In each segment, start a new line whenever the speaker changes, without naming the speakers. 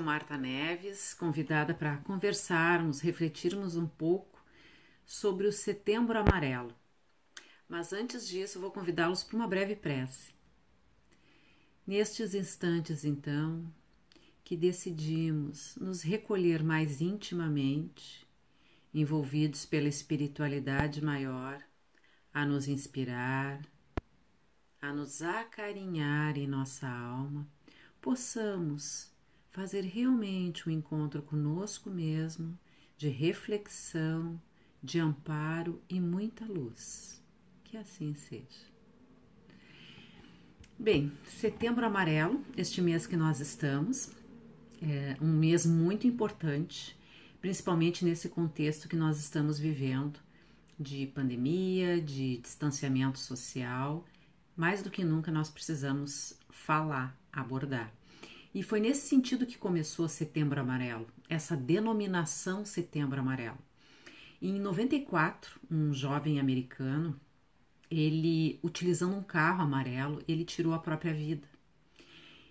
Marta Neves, convidada para conversarmos, refletirmos um pouco sobre o Setembro Amarelo. Mas antes disso, vou convidá-los para uma breve prece. Nestes instantes, então, que decidimos nos recolher mais intimamente, envolvidos pela espiritualidade maior, a nos inspirar, a nos acarinhar em nossa alma, possamos fazer realmente um encontro conosco mesmo, de reflexão, de amparo e muita luz. Que assim seja. Bem, Setembro Amarelo, este mês que nós estamos, é um mês muito importante, principalmente nesse contexto que nós estamos vivendo, de pandemia, de distanciamento social. Mais do que nunca nós precisamos falar, abordar. E foi nesse sentido que começou Setembro Amarelo, essa denominação Setembro Amarelo. Em 94, um jovem americano, ele, utilizando um carro amarelo, ele tirou a própria vida.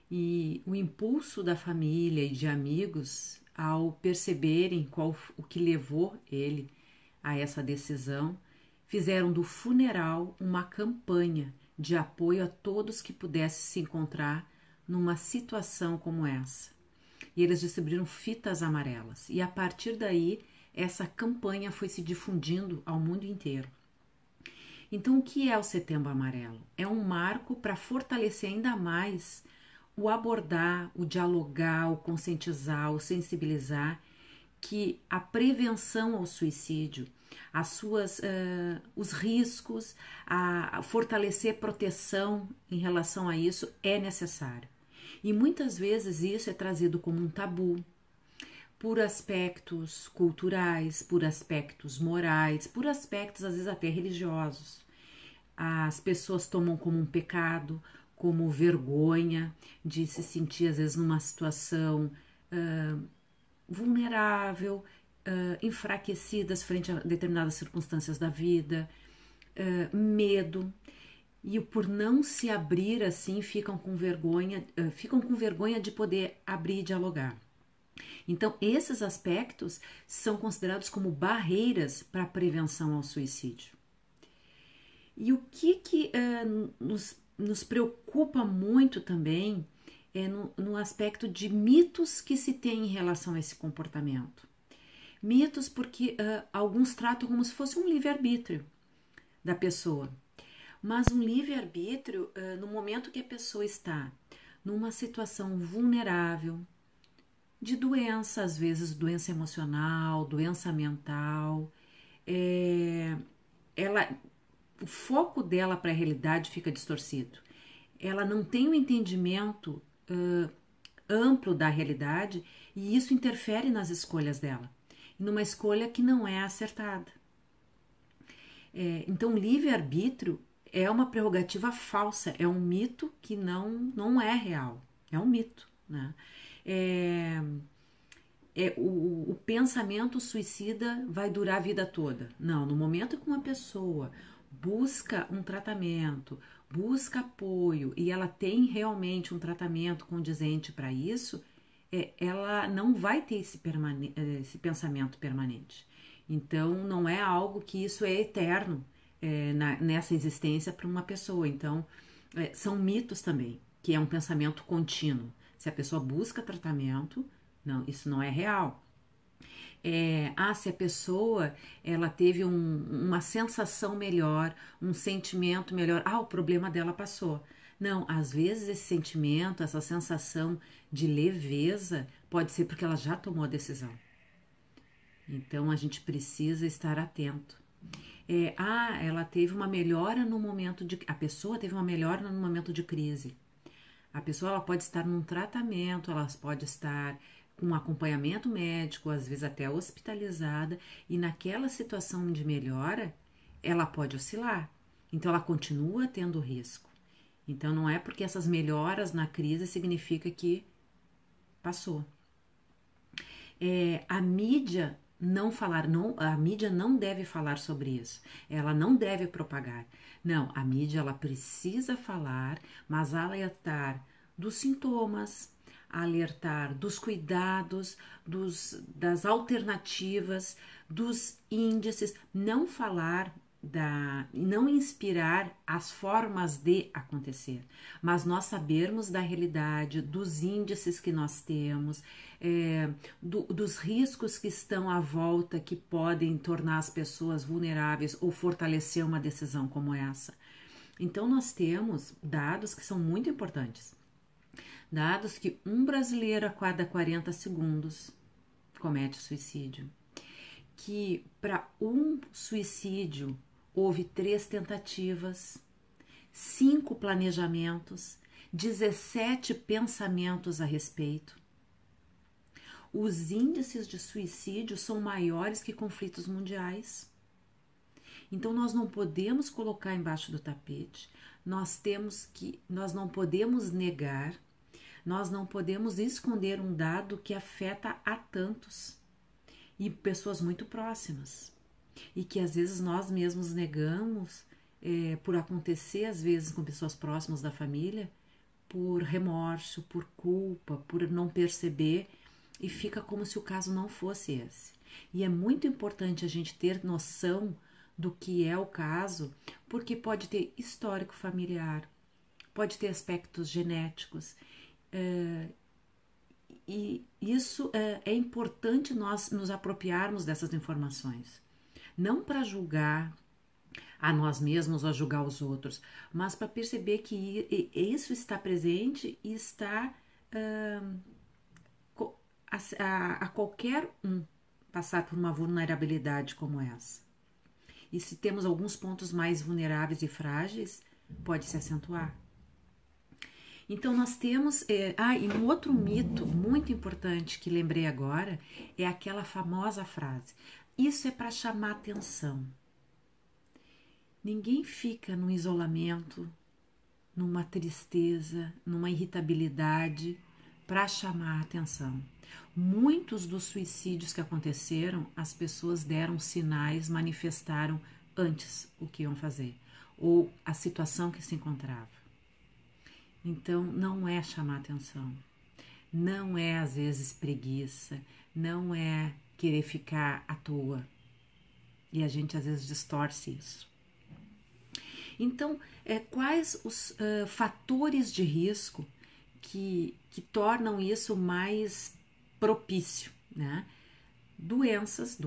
E o impulso da família e de amigos, ao perceberem o que levou ele a essa decisão, fizeram do funeral uma campanha de apoio a todos que pudessem se encontrar numa situação como essa. E eles distribuíram fitas amarelas. E a partir daí, essa campanha foi se difundindo ao mundo inteiro. Então, o que é o Setembro Amarelo? É um marco para fortalecer ainda mais o abordar, o dialogar, o conscientizar, o sensibilizar, que a prevenção ao suicídio, os riscos, a fortalecer proteção em relação a isso é necessário. E muitas vezes isso é trazido como um tabu, por aspectos culturais, por aspectos morais, por aspectos às vezes até religiosos. As pessoas tomam como um pecado, como vergonha de se sentir às vezes numa situação vulnerável, enfraquecidas frente a determinadas circunstâncias da vida, medo. E por não se abrir assim, ficam com vergonha de poder abrir e dialogar. Então, esses aspectos são considerados como barreiras para a prevenção ao suicídio. E o que nos preocupa muito também é no aspecto de mitos que se tem em relação a esse comportamento. Mitos porque alguns tratam como se fosse um livre-arbítrio da pessoa. Mas um livre-arbítrio, no momento que a pessoa está numa situação vulnerável, de doença, às vezes doença emocional, doença mental, o foco dela para a realidade fica distorcido. Ela não tem um entendimento amplo da realidade e isso interfere nas escolhas dela, numa escolha que não é acertada. Então, o livre-arbítrio é uma prerrogativa falsa, é um mito que não é real, é um mito, né? O pensamento suicida vai durar a vida toda. Não, no momento que uma pessoa busca um tratamento, busca apoio e ela tem realmente um tratamento condizente para isso, ela não vai ter esse pensamento permanente. Então, não é algo que isso é eterno nessa existência para uma pessoa. Então, são mitos também, que é um pensamento contínuo. Se a pessoa busca tratamento, não, isso não é real. Se a pessoa ela teve uma sensação melhor, um sentimento melhor, o problema dela passou. Não, às vezes esse sentimento, essa sensação de leveza pode ser porque ela já tomou a decisão. Então a gente precisa estar atento. Ela teve uma melhora a pessoa teve uma melhora no momento de crise. A pessoa ela pode estar num tratamento, ela pode estar com um acompanhamento médico, às vezes até hospitalizada, e naquela situação de melhora, ela pode oscilar. Então, ela continua tendo risco. Então, não é porque essas melhoras na crise significa que passou. A mídia a mídia não deve falar sobre isso. Ela não deve propagar. Não, a mídia ela precisa falar, mas alertar dos sintomas, alertar dos cuidados, das alternativas, dos índices, não falar não inspirar as formas de acontecer, mas nós sabermos da realidade, dos índices que nós temos, dos riscos que estão à volta que podem tornar as pessoas vulneráveis ou fortalecer uma decisão como essa. Então nós temos dados que são muito importantes. Dados que um brasileiro a cada 40 segundos comete suicídio. Que para um suicídio houve 3 tentativas, 5 planejamentos, 17 pensamentos a respeito. Os índices de suicídio são maiores que conflitos mundiais. Então nós não podemos colocar embaixo do tapete, nós não podemos negar, nós não podemos esconder um dado que afeta a tantos e pessoas muito próximas e que às vezes nós mesmos negamos por acontecer às vezes com pessoas próximas da família, por remorso, por culpa, por não perceber e fica como se o caso não fosse esse. E é muito importante a gente ter noção do que é o caso, porque pode ter histórico familiar, pode ter aspectos genéticos, e isso é importante nós nos apropriarmos dessas informações. Não para julgar a nós mesmos ou a julgar os outros, mas para perceber que isso está presente e está a qualquer um passar por uma vulnerabilidade como essa. E se temos alguns pontos mais vulneráveis e frágeis, pode se acentuar. Então nós temos... e um outro mito muito importante que lembrei agora é aquela famosa frase: isso é para chamar atenção. Ninguém fica num isolamento, numa tristeza, numa irritabilidade para chamar atenção. Muitos dos suicídios que aconteceram, as pessoas deram sinais, manifestaram antes o que iam fazer, ou a situação que se encontrava. Então, não é chamar atenção, não é às vezes preguiça, não é querer ficar à toa. E a gente às vezes distorce isso. Então, quais os fatores de risco que tornam isso mais propício, né? Doenças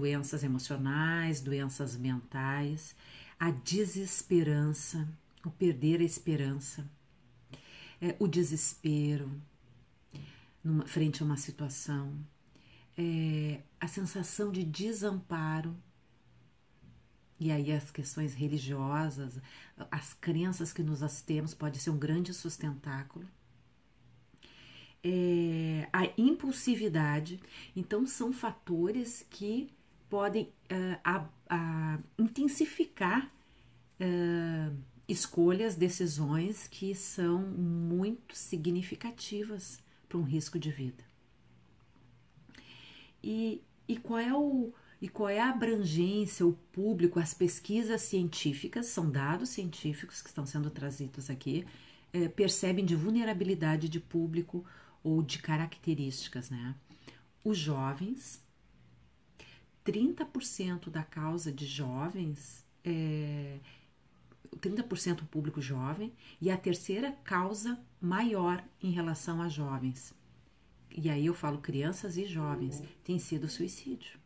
emocionais, doenças mentais, a desesperança, o perder a esperança, o desespero frente a uma situação, a sensação de desamparo, e aí as questões religiosas, as crenças que nós temos pode ser um grande sustentáculo, a impulsividade. Então são fatores que podem intensificar escolhas, decisões que são muito significativas para um risco de vida. E qual é a abrangência, o público, as pesquisas científicas, são dados científicos que estão sendo trazidos aqui, percebem de vulnerabilidade de público ou de características, né? Os jovens, 30% da causa de jovens, 30% público jovem, e a terceira causa maior em relação a jovens, e aí eu falo crianças e jovens, tem sido o suicídio.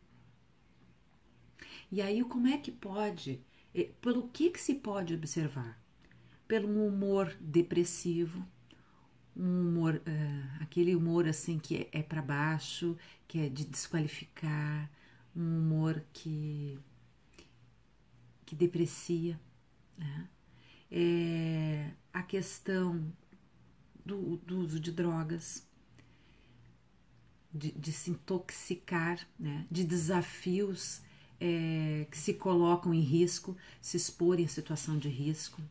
E aí como é que pode, pelo que se pode observar? Pelo um humor depressivo, um humor, aquele humor assim que é para baixo, que é de desqualificar, um humor que deprecia, né? A questão do uso de drogas, de se intoxicar, né? De desafios que se colocam em risco, se exporem à situação de risco.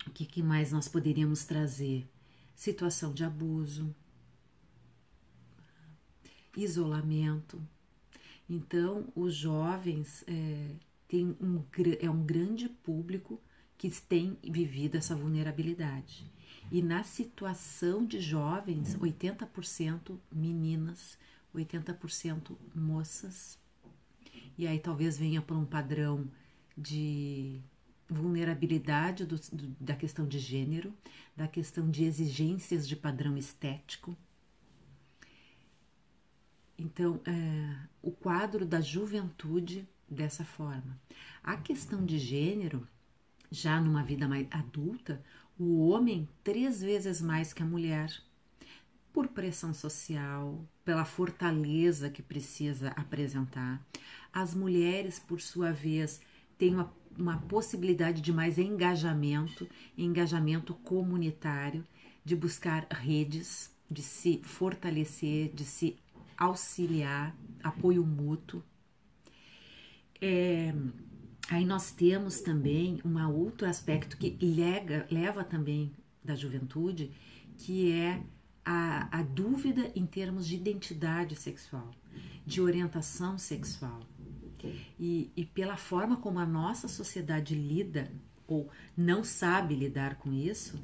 O que mais nós poderíamos trazer? Situação de abuso, isolamento. Então, os jovens têm um grande público que têm vivido essa vulnerabilidade. E na situação de jovens, 80% meninas, 80% moças. E aí talvez venha por um padrão de vulnerabilidade da questão de gênero, da questão de exigências de padrão estético. Então, o quadro da juventude dessa forma. A questão de gênero, já numa vida mais adulta, o homem 3 vezes mais que a mulher, por pressão social, pela fortaleza que precisa apresentar. As mulheres, por sua vez, têm uma possibilidade de mais engajamento comunitário, de buscar redes, de se fortalecer, de se auxiliar, apoio mútuo. Aí nós temos também um outro aspecto que leva também da juventude, que é a dúvida em termos de identidade sexual, de orientação sexual. E pela forma como a nossa sociedade lida ou não sabe lidar com isso,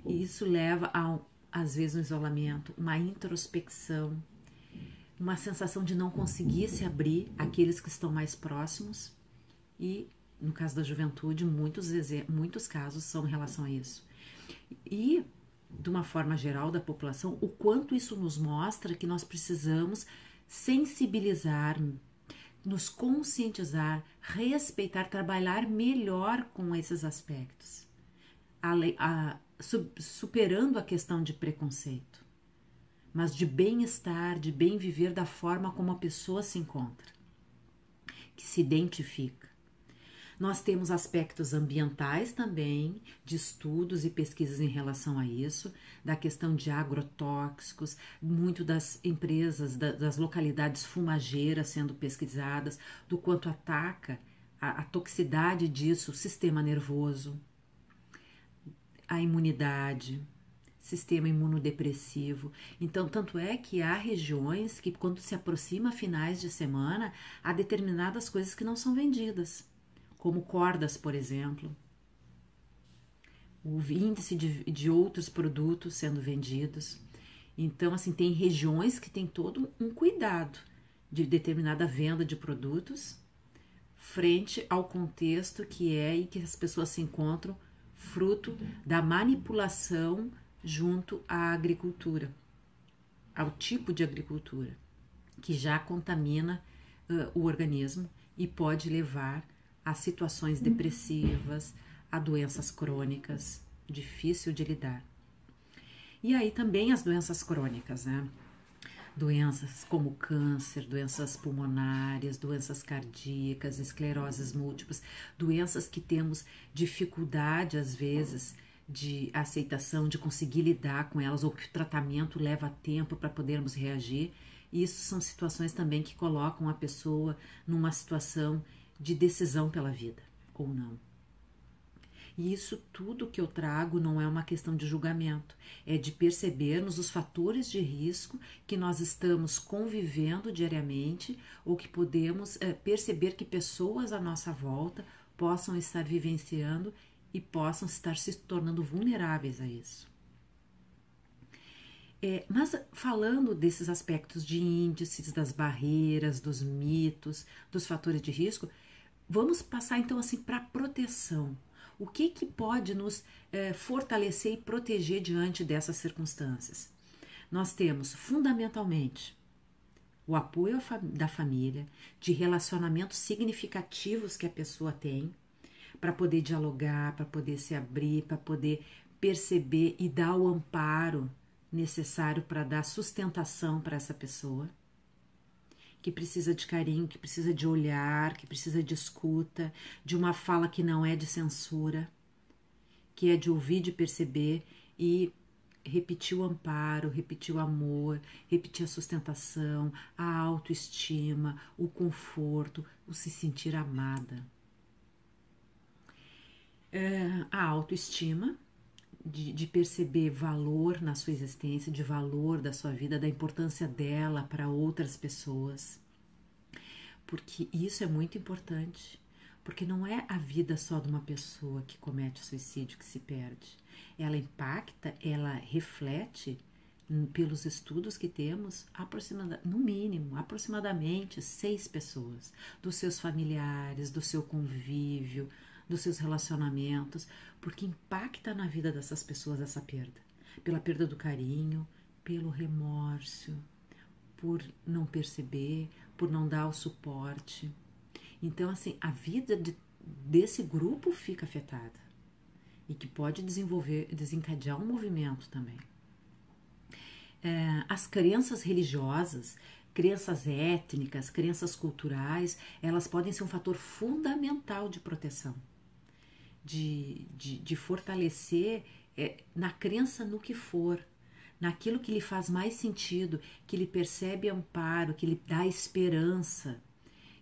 isso leva a, às vezes, um isolamento, uma introspecção, uma sensação de não conseguir se abrir àqueles que estão mais próximos. E, no caso da juventude, muitos casos são em relação a isso. E, de uma forma geral da população, o quanto isso nos mostra que nós precisamos sensibilizar, nos conscientizar, respeitar, trabalhar melhor com esses aspectos, superando a questão de preconceito, mas de bem-estar, de bem viver da forma como a pessoa se encontra, que se identifica. Nós temos aspectos ambientais também, de estudos e pesquisas em relação a isso, da questão de agrotóxicos, muito das empresas, das localidades fumageiras sendo pesquisadas, do quanto ataca a toxicidade disso, o sistema nervoso, a imunidade, sistema imunodepressivo. Então, tanto é que há regiões que, quando se aproxima finais de semana, há determinadas coisas que não são vendidas, como cordas, por exemplo, o índice de outros produtos sendo vendidos. Então, assim, tem regiões que tem todo um cuidado de determinada venda de produtos frente ao contexto que é e que as pessoas se encontram fruto da manipulação junto à agricultura, ao tipo de agricultura, que já contamina o organismo e pode levar a situações depressivas, a doenças crônicas, difícil de lidar. E aí também as doenças crônicas, né? Doenças como câncer, doenças pulmonares, doenças cardíacas, escleroses múltiplas, doenças que temos dificuldade às vezes de aceitação, de conseguir lidar com elas, ou que o tratamento leva tempo para podermos reagir. Isso são situações também que colocam a pessoa numa situação de decisão pela vida, ou não. E isso tudo que eu trago não é uma questão de julgamento, é de percebermos os fatores de risco que nós estamos convivendo diariamente, ou que podemos perceber que pessoas à nossa volta possam estar vivenciando e possam estar se tornando vulneráveis a isso. Mas falando desses aspectos de índices, das barreiras, dos mitos, dos fatores de risco, vamos passar então assim para a proteção. O que pode nos fortalecer e proteger diante dessas circunstâncias? Nós temos fundamentalmente o apoio da família, de relacionamentos significativos que a pessoa tem, para poder dialogar, para poder se abrir, para poder perceber e dar o amparo necessário para dar sustentação para essa pessoa, que precisa de carinho, que precisa de olhar, que precisa de escuta, de uma fala que não é de censura, que é de ouvir, de perceber e repetir o amparo, repetir o amor, repetir a sustentação, a autoestima, o conforto, o se sentir amada. A autoestima, de perceber valor na sua existência, de valor da sua vida, da importância dela para outras pessoas, porque isso é muito importante, Porque não é a vida só de uma pessoa que comete suicídio que se perde. Ela impacta, ela reflete, pelos estudos que temos, no mínimo, aproximadamente 6 pessoas, dos seus familiares, do seu convívio, dos seus relacionamentos, porque impacta na vida dessas pessoas essa perda. Pela perda do carinho, pelo remorso, por não perceber, por não dar o suporte. Então, assim, a vida desse grupo fica afetada e que pode desencadear um movimento também. As crenças religiosas, crenças étnicas, crenças culturais, elas podem ser um fator fundamental de proteção, de fortalecer na crença no que for, naquilo que lhe faz mais sentido, que lhe percebe amparo, que lhe dá esperança.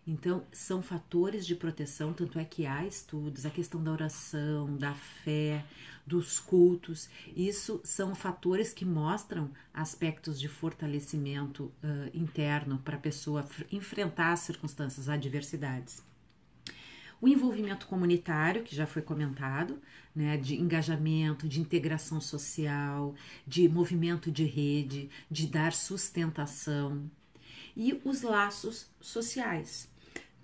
Então, são fatores de proteção, tanto é que há estudos, a questão da oração, da fé, dos cultos, isso são fatores que mostram aspectos de fortalecimento interno para a pessoa enfrentar as circunstâncias, as adversidades. O envolvimento comunitário, que já foi comentado, né, de engajamento, de integração social, de movimento de rede, de dar sustentação, e os laços sociais.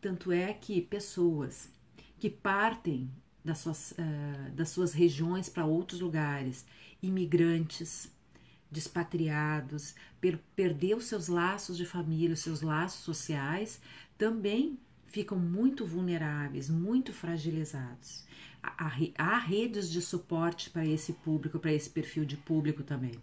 Tanto é que pessoas que partem das suas regiões para outros lugares, imigrantes, despatriados, perder os seus laços de família, os seus laços sociais, também ficam muito vulneráveis, muito fragilizados. Há redes de suporte para esse público, para esse perfil de público também.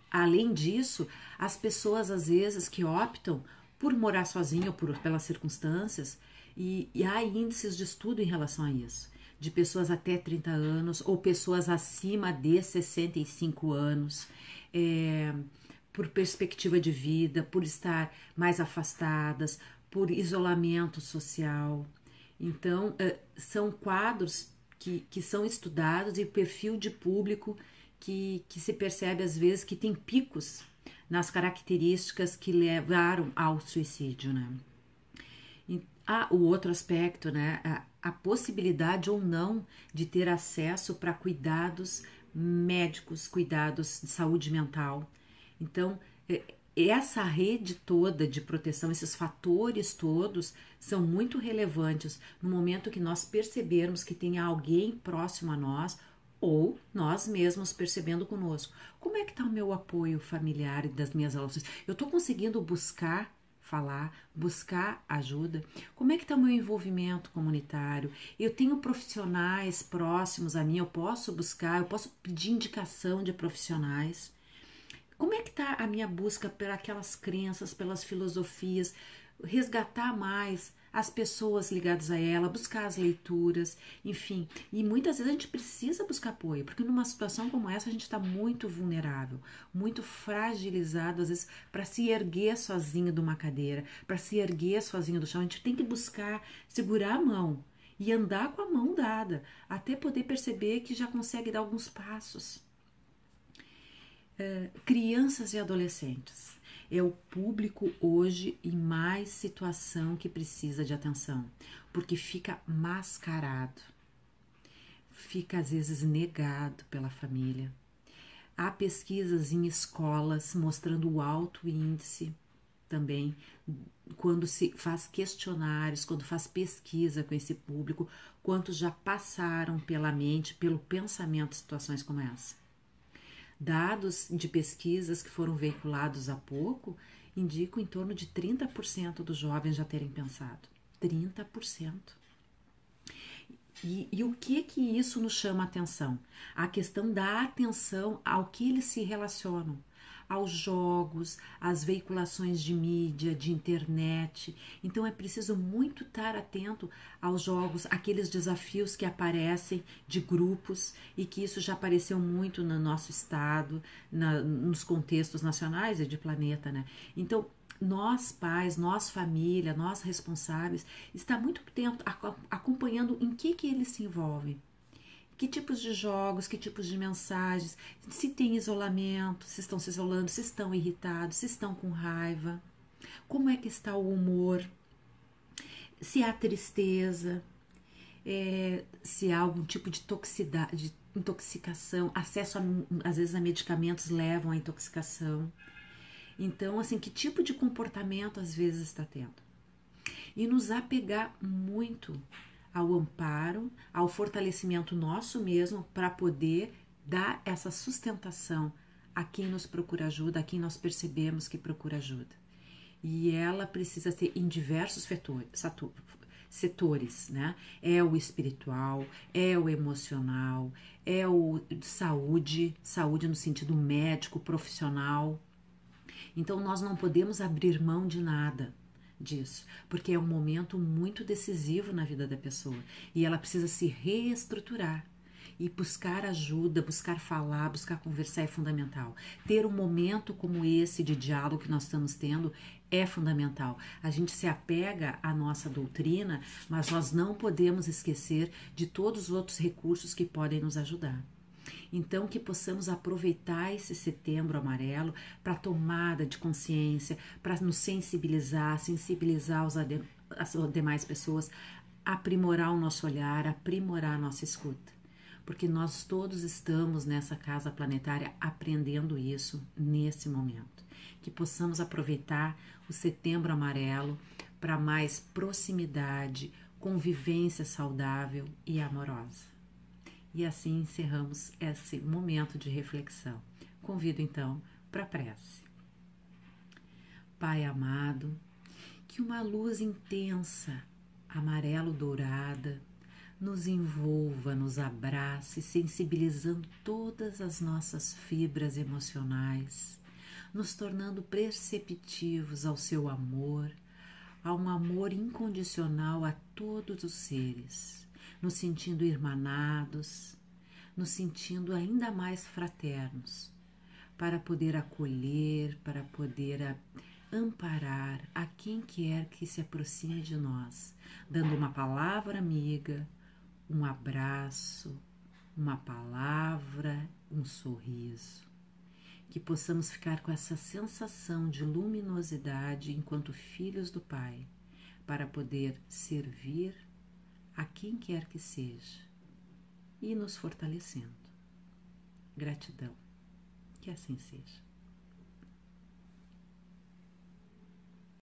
Além disso, as pessoas às vezes que optam por morar sozinho ou pelas circunstâncias, e há índices de estudo em relação a isso, de pessoas até 30 anos ou pessoas acima de 65 anos, por perspectiva de vida, por estar mais afastadas, por isolamento social. Então, são quadros que são estudados e perfil de público que se percebe às vezes que tem picos nas características que levaram ao suicídio, né? E há o outro aspecto, né? A possibilidade ou não de ter acesso para cuidados médicos, cuidados de saúde mental. Então, essa rede toda de proteção, esses fatores todos são muito relevantes no momento que nós percebermos que tem alguém próximo a nós ou nós mesmos percebendo conosco. Como é que está o meu apoio familiar e das minhas relações? Eu estou conseguindo buscar falar, buscar ajuda? Como é que está o meu envolvimento comunitário? Eu tenho profissionais próximos a mim, eu posso buscar, eu posso pedir indicação de profissionais? Como é que está a minha busca por aquelas crenças, pelas filosofias, resgatar mais as pessoas ligadas a ela, buscar as leituras, enfim. E muitas vezes a gente precisa buscar apoio, porque numa situação como essa a gente está muito vulnerável, muito fragilizado, às vezes, para se erguer sozinho de uma cadeira, para se erguer sozinho do chão. A gente tem que buscar segurar a mão e andar com a mão dada, até poder perceber que já consegue dar alguns passos. Crianças e adolescentes. É o público hoje em mais situação que precisa de atenção, porque fica mascarado, fica às vezes negado pela família. Há pesquisas em escolas mostrando o alto índice também, quando se faz questionários, quando faz pesquisa com esse público, quantos já passaram pela mente, pelo pensamento situações como essa. Dados de pesquisas que foram veiculados há pouco indicam em torno de 30% dos jovens já terem pensado. 30%. E o que isso nos chama a atenção? A questão da atenção ao que eles se relacionam, aos jogos, às veiculações de mídia, de internet. Então é preciso muito estar atento aos jogos, aqueles desafios que aparecem de grupos e que isso já apareceu muito no nosso estado, nos contextos nacionais e de planeta, né? Então, nós pais, nós família, nós responsáveis, está muito tempo acompanhando em que eles se envolvem. Que tipos de jogos, que tipos de mensagens, se tem isolamento, se estão se isolando, se estão irritados, se estão com raiva, como é que está o humor. se há tristeza, se há algum tipo de toxicidade, de intoxicação, acesso às vezes a medicamentos levam à intoxicação. Então, assim, que tipo de comportamento às vezes está tendo? E nos apegar muito ao amparo, ao fortalecimento nosso mesmo para poder dar essa sustentação a quem nos procura ajuda, a quem nós percebemos que procura ajuda. E ela precisa ser em diversos setores, né? É o espiritual, é o emocional, é o saúde no sentido médico, profissional. Então nós não podemos abrir mão de nada disso, porque é um momento muito decisivo na vida da pessoa e ela precisa se reestruturar. E buscar ajuda, buscar falar, buscar conversar é fundamental. Ter um momento como esse de diálogo que nós estamos tendo é fundamental. A gente se apega à nossa doutrina, mas nós não podemos esquecer de todos os outros recursos que podem nos ajudar. Então, que possamos aproveitar esse Setembro Amarelo para tomada de consciência, para nos sensibilizar as demais pessoas, aprimorar o nosso olhar, aprimorar a nossa escuta. Porque nós todos estamos nessa casa planetária aprendendo isso nesse momento. Que possamos aproveitar o Setembro Amarelo para mais proximidade, convivência saudável e amorosa. E assim encerramos esse momento de reflexão. Convido então para a prece. Pai amado, que uma luz intensa, amarelo-dourada, nos envolva, nos abrace, sensibilizando todas as nossas fibras emocionais, nos tornando perceptivos ao seu amor, a um amor incondicional a todos os seres, nos sentindo irmanados, nos sentindo ainda mais fraternos, para poder acolher, para poder amparar a quem quer que se aproxime de nós, dando uma palavra amiga, um abraço, uma palavra, um sorriso. Que possamos ficar com essa sensação de luminosidade enquanto filhos do Pai, para poder servir a quem quer que seja e nos fortalecendo. Gratidão. Que assim seja.